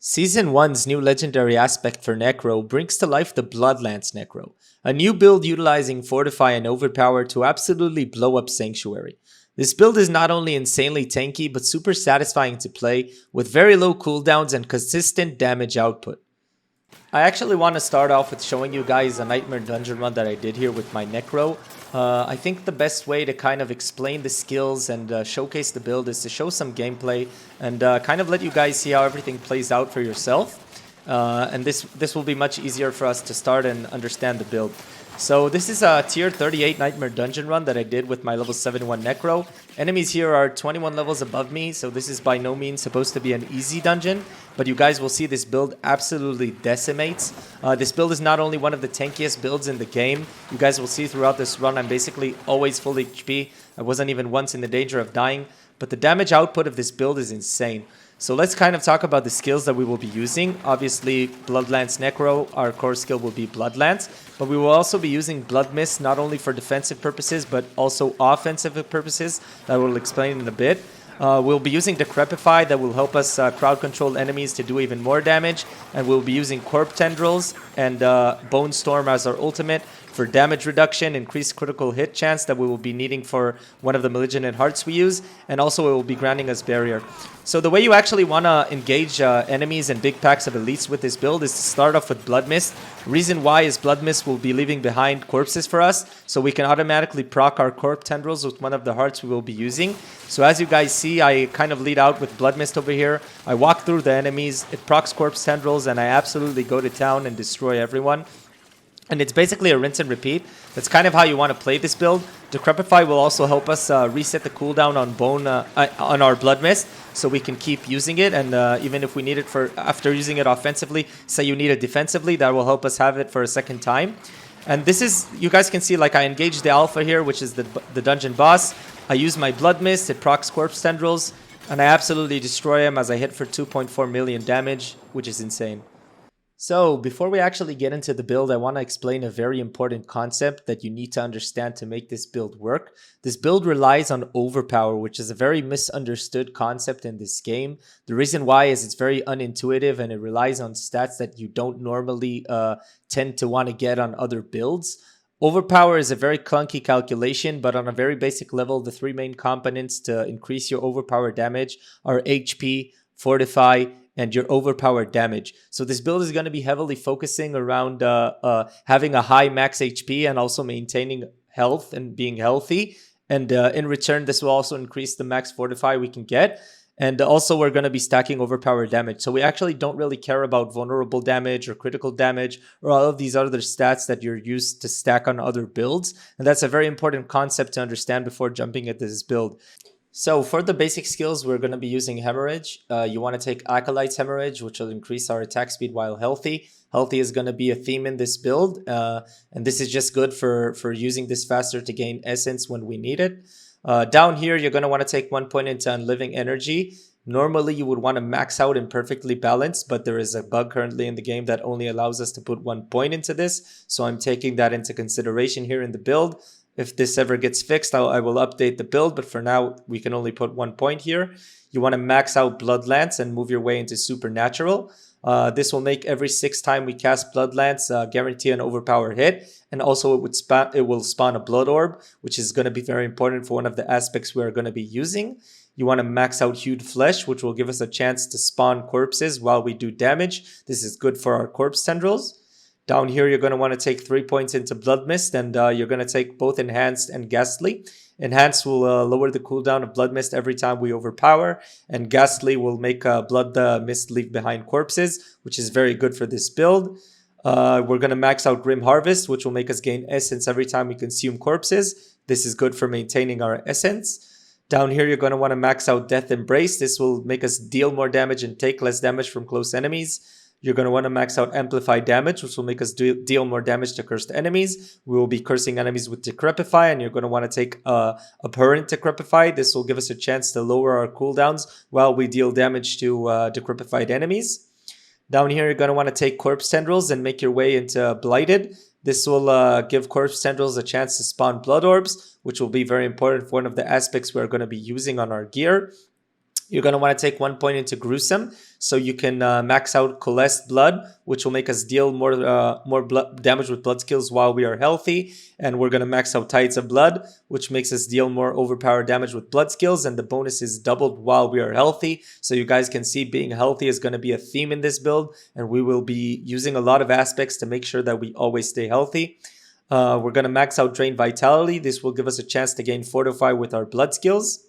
Season 1's new legendary aspect for Necro brings to life the Bloodlance Necro, a new build utilizing Fortify and Overpower to absolutely blow up Sanctuary. This build is not only insanely tanky but super satisfying to play with very low cooldowns and consistent damage output. I actually want to start off with showing you guys a Nightmare Dungeon run that I did here with my Necro. I think the best way to kind of explain the skills and showcase the build is to show some gameplay and kind of let you guys see how everything plays out for yourself. And this will be much easier for us to start and understand the build. So this is a tier 38 Nightmare Dungeon run that I did with my level 71 Necro. Enemies here are 21 levels above me, so this is by no means supposed to be an easy dungeon. But you guys will see this build absolutely decimates. This build is not only one of the tankiest builds in the game. You guys will see throughout this run I'm basically always full HP. I wasn't even once in the danger of dying. But the damage output of this build is insane. So let's kind of talk about the skills that we will be using. Obviously, Bloodlance Necro, our core skill will be Bloodlance. But we will also be using Blood Mist, not only for defensive purposes, but also offensive purposes that we'll explain in a bit. We'll be using Decrepify that will help us crowd control enemies to do even more damage. And we'll be using Corp Tendrils and Bone Storm as our ultimate for damage reduction, increased critical hit chance that we will be needing for one of the Malignant Hearts we use. And also it will be granting us Barrier. So the way you actually want to engage enemies and big packs of elites with this build is to start off with Blood Mist. Reason why is Blood Mist will be leaving behind corpses for us, so we can automatically proc our Corp Tendrils with one of the hearts we will be using. So as you guys see, I kind of lead out with Blood Mist over here. I walk through the enemies, it procs Corpse Tendrils, and I absolutely go to town and destroy everyone. And it's basically a rinse and repeat. That's kind of how you want to play this build. Decrepify will also help us reset the cooldown on on our Blood Mist, so we can keep using it. And even if we need it for after using it offensively, say you need it defensively, that will help us have it for a second time. And this is, you guys can see, like I engage the Alpha here, which is the dungeon boss. I use my Blood Mist, it procs Corpse Tendrils, and I absolutely destroy him as I hit for 2.4 million damage, which is insane. So, before we actually get into the build, I want to explain a very important concept that you need to understand to make this build work. This build relies on Overpower, which is a very misunderstood concept in this game. The reason why is it's very unintuitive and it relies on stats that you don't normally tend to want to get on other builds. Overpower is a very clunky calculation, but on a very basic level, the three main components to increase your overpower damage are HP, Fortify, and your overpowered damage. So this build is going to be heavily focusing around having a high max HP and also maintaining health and being healthy. And in return, this will also increase the max Fortify we can get. And also we're going to be stacking overpowered damage. So we actually don't really care about vulnerable damage or critical damage or all of these other stats that you're used to stack on other builds. And that's a very important concept to understand before jumping at this build. So for the basic skills, we're going to be using Hemorrhage. You want to take Acolyte's Hemorrhage, which will increase our attack speed while healthy. Healthy is going to be a theme in this build, and this is just good for using this faster to gain Essence when we need it. Down here, you're going to want to take 1 point into Unliving Energy. Normally, you would want to max out Imperfectly Balanced, but there is a bug currently in the game that only allows us to put 1 point into this, so I'm taking that into consideration here in the build. If this ever gets fixed, I will update the build, but for now, we can only put 1 point here. You want to max out Bloodlance and move your way into Supernatural. This will make every 6th time we cast Bloodlance guarantee an overpower hit, and also it will spawn a Blood Orb, which is going to be very important for one of the aspects we are going to be using. You want to max out Hued Flesh, which will give us a chance to spawn corpses while we do damage. This is good for our Corpse Tendrils. Down here, you're going to want to take 3 points into Blood Mist, and you're going to take both Enhanced and Ghastly. Enhanced will lower the cooldown of Blood Mist every time we overpower, and Ghastly will make Blood Mist leave behind corpses, which is very good for this build. We're going to max out Grim Harvest, which will make us gain Essence every time we consume corpses. This is good for maintaining our Essence. Down here, you're going to want to max out Death Embrace. This will make us deal more damage and take less damage from close enemies. You're going to want to max out Amplify Damage, which will make us deal more damage to cursed enemies. We will be cursing enemies with Decrepify, and you're going to want to take Abhorrent Decrepify. This will give us a chance to lower our cooldowns while we deal damage to Decrepified enemies. Down here, you're going to want to take Corpse Tendrils and make your way into Blighted. This will give Corpse Tendrils a chance to spawn Blood Orbs, which will be very important for one of the aspects we're going to be using on our gear. You're going to want to take 1 point into Gruesome, so you can max out Coalesced Blood, which will make us deal more blood damage with blood skills while we are healthy. And we're going to max out Tides of Blood, which makes us deal more overpowered damage with blood skills, and the bonus is doubled while we are healthy. So you guys can see being healthy is going to be a theme in this build, and we will be using a lot of aspects to make sure that we always stay healthy. We're going to max out Drain Vitality. This will give us a chance to gain Fortify with our blood skills.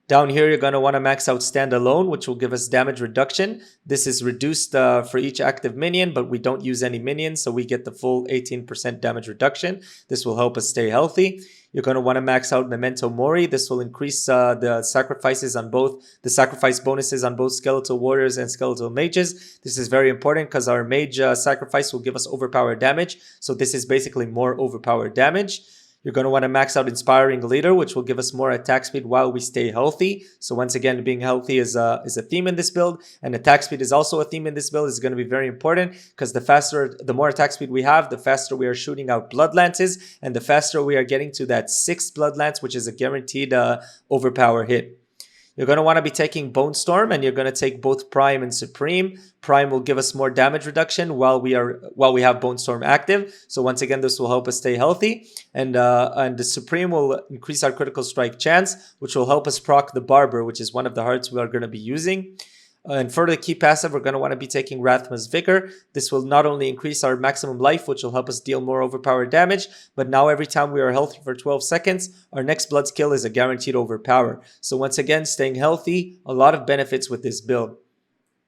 Down here, you're going to want to max out Stand Alone, which will give us damage reduction. This is reduced for each active minion, but we don't use any minions, so we get the full 18% damage reduction. This will help us stay healthy. You're going to want to max out Memento Mori. This will increase the sacrifice bonuses on both Skeletal Warriors and Skeletal Mages. This is very important because our Mage sacrifice will give us overpowered damage. So this is basically more overpowered damage. You're going to want to max out Inspiring Leader, which will give us more attack speed while we stay healthy. So once again, being healthy is a theme in this build, and attack speed is also a theme in this build. It's going to be very important because the more attack speed we have, the faster we are shooting out Blood Lances, and the faster we are getting to that 6th Blood Lance, which is a guaranteed overpower hit. You're going to want to be taking Bone Storm, and you're going to take both Prime and Supreme. Prime will give us more damage reduction while we have Bone Storm active. So once again, this will help us stay healthy. And the Supreme will increase our critical strike chance, which will help us proc the Barber, which is one of the hearts we are going to be using. And for the key passive, we're going to want to be taking Rathma's Vigor. This will not only increase our maximum life, which will help us deal more overpowered damage, but now every time we are healthy for 12 seconds, our next blood skill is a guaranteed overpower. So once again, staying healthy, a lot of benefits with this build.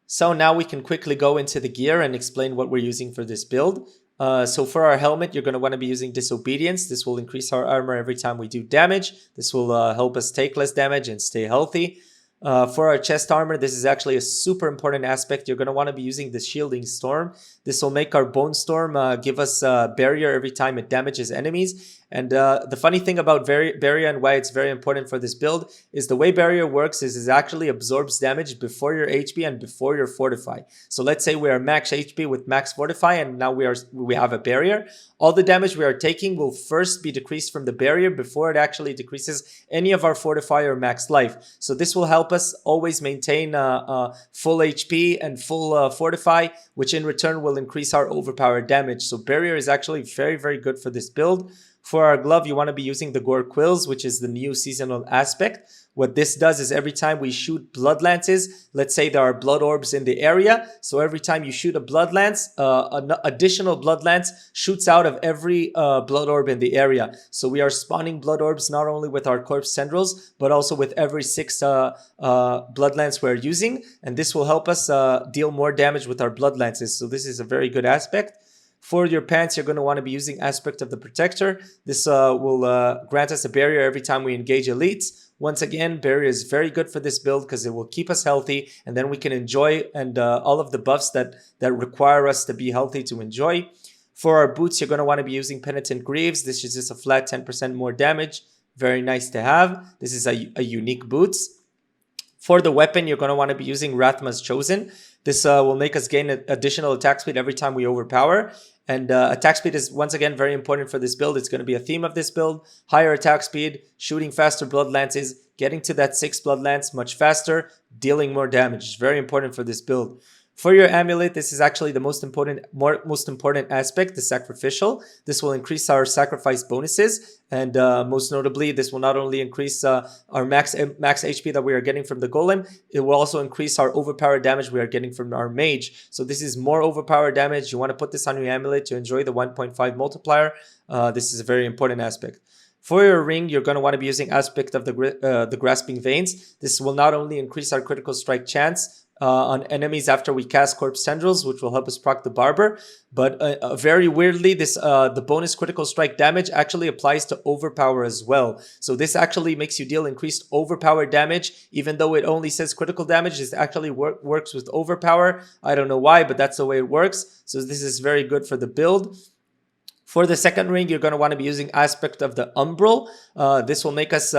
So now we can quickly go into the gear and explain what we're using for this build. So for our helmet, you're going to want to be using Disobedience. This will increase our armor every time we do damage. This will help us take less damage and stay healthy. For our chest armor, this is actually a super important aspect. You're going to want to be using the Shielding Storm. This will make our Bone Storm give us a barrier every time it damages enemies. And the funny thing about barrier and why it's very important for this build is the way barrier works is it actually absorbs damage before your HP and before your fortify. So let's say we are max HP with max fortify, and now we have a barrier. All the damage we are taking will first be decreased from the barrier before it actually decreases any of our fortify or max life. So this will help us always maintain full HP and full fortify, which in return will increase our overpowered damage. So barrier is actually very, very good for this build. For our glove, you want to be using the Gore Quills, which is the new seasonal aspect. What this does is every time we shoot blood lances, let's say there are blood orbs in the area. So every time you shoot a blood lance, an additional blood lance shoots out of every blood orb in the area. So we are spawning blood orbs not only with our corpse tendrils, but also with every 6 blood lance we're using. And this will help us deal more damage with our blood lances. So this is a very good aspect. For your pants, you're going to want to be using Aspect of the Protector. This will grant us a barrier every time we engage elites. Once again, barrier is very good for this build because it will keep us healthy, and then we can enjoy all of the buffs that require us to be healthy to enjoy. For our boots, you're going to want to be using Penitent Greaves. This is just a flat 10% more damage. Very nice to have. This is a unique boots. For the weapon, you're going to want to be using Rathma's Chosen. This will make us gain additional attack speed every time we overpower. And attack speed is, once again, very important for this build. It's going to be a theme of this build. Higher attack speed, shooting faster blood lances, getting to that 6 blood lance much faster, dealing more damage. It's very important for this build. For your amulet, this is actually the most important aspect, the sacrificial. This will increase our sacrifice bonuses, and most notably, this will not only increase our max HP that we are getting from the golem, it will also increase our overpowered damage we are getting from our mage. So this is more overpowered damage. You want to put this on your amulet to enjoy the 1.5 multiplier. This is a very important aspect. For your ring, you're going to want to be using Aspect of the Grasping Veins. This will not only increase our critical strike chance on enemies after we cast Corpse Tendrils, which will help us proc the Barber. But very weirdly, the bonus critical strike damage actually applies to Overpower as well. So this actually makes you deal increased overpower damage, even though it only says critical damage. This actually works with Overpower. I don't know why, but that's the way it works. So this is very good for the build. For the second ring, you're going to want to be using Aspect of the Umbral. This will make us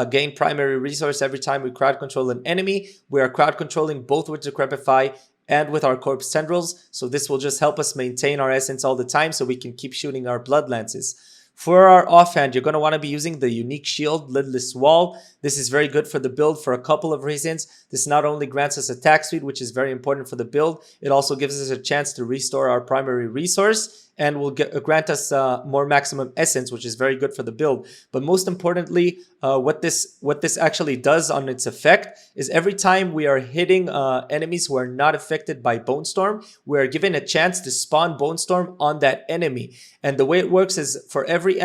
gain primary resource every time we crowd control an enemy. We are crowd controlling both with Decrepify and with our Corpse Tendrils. So this will just help us maintain our essence all the time so we can keep shooting our blood lances. For our offhand, you're going to want to be using the unique shield, Lidless Wall. This is very good for the build for a couple of reasons. This not only grants us attack speed, which is very important for the build, it also gives us a chance to restore our primary resource, and will grant us more maximum essence, which is very good for the build. But most importantly, what this actually does on its effect is every time we are hitting enemies who are not affected by Bone Storm, we are given a chance to spawn Bone Storm on that enemy. And the way it works is for every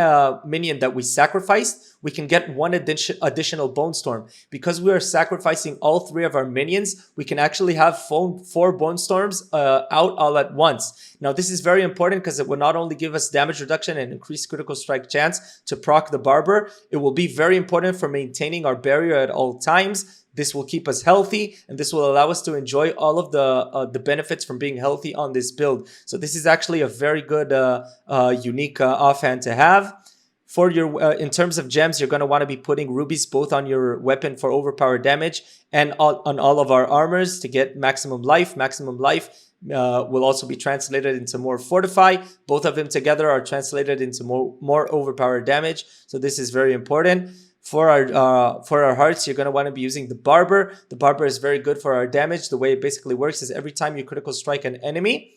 minion that we sacrificed, we can get one additional Bone Storm. Because we are sacrificing all 3 of our minions, we can actually have 4 Bone Storms out all at once. Now, this is very important because it will not only give us damage reduction and increased critical strike chance to proc the Barber, it will be very important for maintaining our barrier at all times. This will keep us healthy, and this will allow us to enjoy all of the benefits from being healthy on this build. So this is actually a very good, unique offhand to have. For your, in terms of gems, you're going to want to be putting rubies both on your weapon for overpowered damage and on all of our armors to get maximum life. Maximum life will also be translated into more fortify. Both of them together are translated into more overpowered damage. So this is very important. For our hearts, you're going to want to be using the Barber. The Barber is very good for our damage. The way it basically works is every time you critical strike an enemy,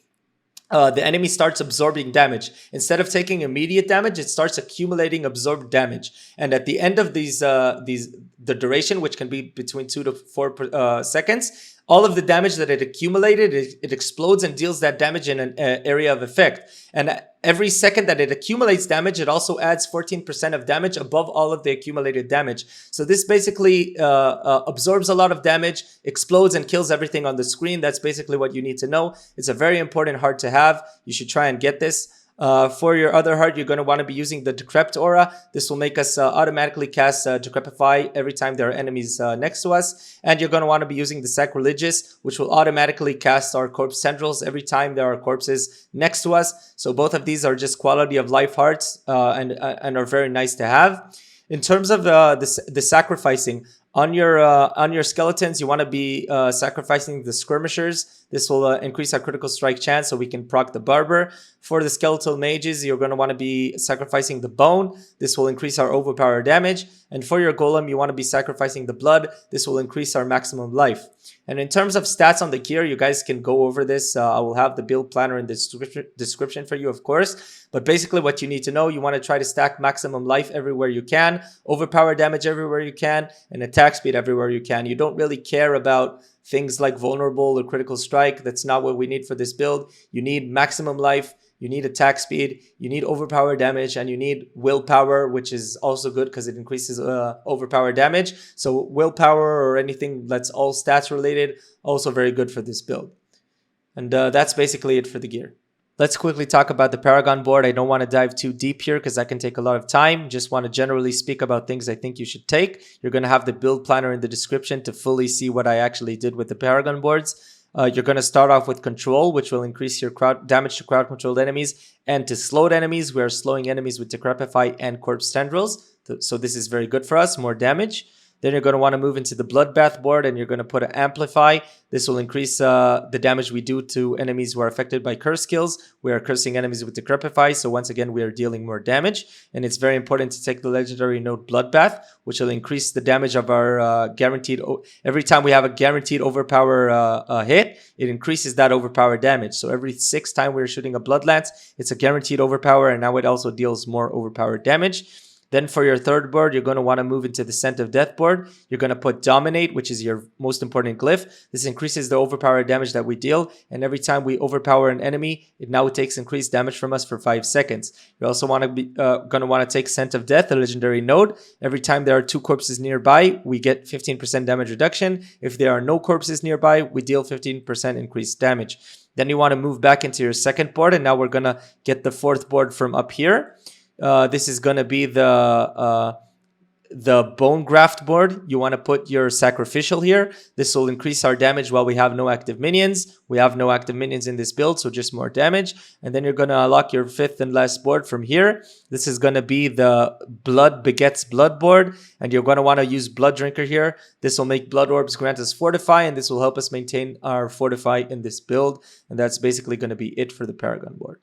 the enemy starts absorbing damage. Instead of taking immediate damage, it starts accumulating absorbed damage. And at the end of the duration, which can be between 2 to 4 seconds, all of the damage that it accumulated, it explodes and deals that damage in an area of effect. And every second that it accumulates damage, it also adds 14% of damage above all of the accumulated damage. So this basically absorbs a lot of damage, explodes and kills everything on the screen. That's basically what you need to know. It's a very important heart to have. You should try and get this. For your other heart, you're going to want to be using the Decrepit aura. This will make us automatically cast Decrepify every time there are enemies next to us. And you're going to want to be using the Sacrilegious, which will automatically cast our Corpse Tendrils every time there are corpses next to us. So both of these are just quality of life hearts and are very nice to have. In terms of the sacrificing, on your skeletons, you want to be sacrificing the Skirmishers. This will increase our critical strike chance so we can proc the Barber. For the skeletal mages, you're going to want to be sacrificing the Bone. This will increase our overpower damage. And for your golem, you want to be sacrificing the Blood. This will increase our maximum life. And in terms of stats on the gear, you guys can go over this. I will have the build planner in the description for you, of course. But basically what you need to know, you want to try to stack maximum life everywhere you can, overpower damage everywhere you can, and attack speed everywhere you can. You don't really care about things like vulnerable or critical strike. That's not what we need for this build. You need maximum life, you need attack speed, you need overpower damage, and you need willpower, which is also good because it increases overpower damage. So willpower or anything that's all stats related, also very good for this build. And that's basically it for the gear. Let's quickly talk about the Paragon board. I don't want to dive too deep here because that can take a lot of time. Just want to generally speak about things I think you should take. You're going to have the build planner in the description to fully see what I actually did with the Paragon boards. You're going to start off with control, which will increase your damage to crowd controlled enemies and to slowed enemies. We are slowing enemies with Decrepify and Corpse Tendrils. So this is very good for us, more damage. Then you're going to want to move into the Bloodbath board and you're going to put an Amplify. This will increase the damage we do to enemies who are affected by curse skills. We are cursing enemies with Decrepify, so once again we are dealing more damage. And it's very important to take the legendary node Bloodbath, which will increase the damage of our guaranteed... Every time we have a guaranteed overpower hit, it increases that overpower damage. So every 6th time we're shooting a Blood Lance, it's a guaranteed overpower, and now it also deals more overpower damage. Then for your third board, you're going to want to move into the Scent of Death board. You're going to put Dominate, which is your most important glyph. This increases the overpower damage that we deal. And every time we overpower an enemy, it now takes increased damage from us for 5 seconds. You also want to be going to want to take Scent of Death, a legendary node. Every time there are 2 corpses nearby, we get 15% damage reduction. If there are no corpses nearby, we deal 15% increased damage. Then you want to move back into your second board. And now we're going to get the 4th board from up here. This is going to be the Bone Graft board. You want to put your Sacrificial here. This will increase our damage while we have no active minions. We have no active minions in this build, so just more damage. And then you're going to unlock your 5th and last board from here. This is going to be the Blood Begets Blood board. And you're going to want to use Blood Drinker here. This will make Blood Orbs grant us Fortify, and this will help us maintain our Fortify in this build. And that's basically going to be it for the Paragon board.